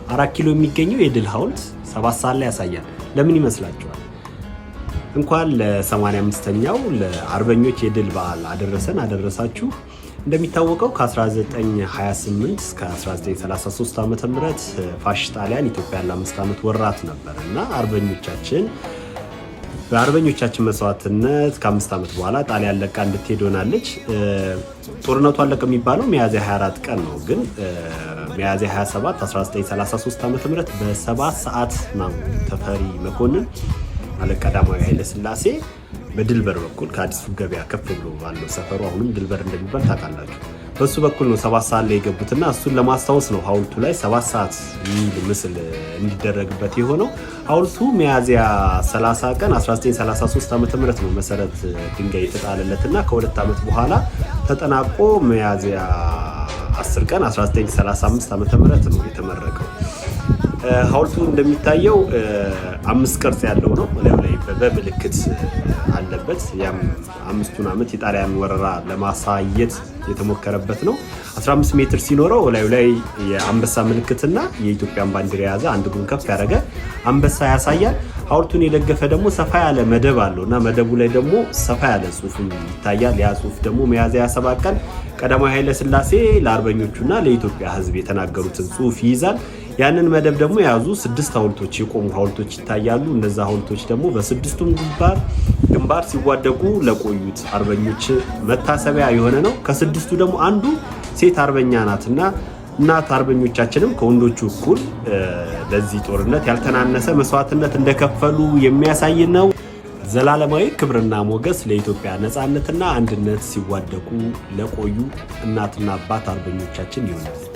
4 ኪሎ የሚገኘው የድል ሐውልት 7 ሰዓት ላይ ያሳያል። ለምን ይመስላችኋል? እንኳን ለ85ኛው ለአርበኞች የድል በዓል አደረሳችሁ። እንደሚታወቀው ከ1928 እስከ 1933 ዓ.ም ፋሽስት ጣሊያን ኢትዮጵያን ለ5 ዓመት ወራት ነበር እና በአርበኞቻችን መስዋዕትነት ከ5 ዓመት በኋላ ጣሊያን ለቃ እንድትሄድ ሆናለች። ጦርነቱ አለቀ የሚባለው ሚያዝያ 24 ቀን ነው። ግን ሚያዝያ 27 1933 ዓ.ም በ7 ሰዓት ነው ተፈሪ መኮንን አለቃ ቀዳማዊ ኃይለ ሥላሴ በድልበር በኩል ከአዲሱ ገበያ ከፍ ብሎ ባለው ሰፈሩ አሁንም ድልበር እንደሚባል ታውቃላችሁ። በሱ በኩል ነው 7 ሰዓት ላይ የገቡትና እሱን ለማስታወስ ነው ሐውልቱ ላይ 7 ሰዓት የሚል ምስል እንዲደረግበት የሆነው። ሐውልቱ ሚያዝያ 30 ቀን 1933 ዓ.ም ነው መሰረት ድንጋይ የተጣለለትና ከ2 ዓመት በኋላ ተጠናቆ ሚያዝያ 10 ቀን 1935 ዓ.ም ነው የተመረቀው። ሐውልቱ እንደሚታየው 5 ቅርጽ ያለው ነው። ላይ በምልክት አለበት። ያም 5ቱን ዓመት የጣሊያን ወረራ ለማሳየት የተሞከረበት ነው። 15 ሜትር ሲኖረው ላይ የአንበሳ ምልክትና የኢትዮጵያን ባንዲራ የያዘ አንድ እግሩን ከፍ ያደረገ አንበሳ ያሳያል። ሐውልቱን የደገፈ ደግሞ ሰፋ ያለ መደብ አለውና መደቡ ላይ ደግሞ ሰፋ ያለ ጽሑፍ ይታያል። ያ ጽሑፍ ደግሞ ሚያዝያ 27 ቀን ቀዳማዊ ኃይለ ሥላሴ ለአርበኞቹና ለኢትዮጵያ ሕዝብ የተናገሩትን ጽሑፍ ይይዛል። ያንን መደብ ደግሞ የያዙ 6 ሐውልቶች የቆሙ ሐውልቶች ይታያሉ። እነዛ ሐውልቶች ደግሞ በ6ቱም ግንባር ሲዋደቁ ለቆዩት አርበኞች መታሰቢያ የሆነ ነው። ከ6ቱ ደግሞ አንዱ ሴት አርበኛ ናትና እናት አርበኞቻችንም ከወንዶቹ እኩል ለዚህ ጦርነት ያልተናነሰ መስዋዕትነት እንደከፈሉ የሚያሳይ ነው። ዘላለማዊ ክብርና ሞገስ ለኢትዮጵያ ነፃነትና አንድነት ሲዋደቁ ለቆዩ እናትና አባት አርበኞቻችን ይሆናል።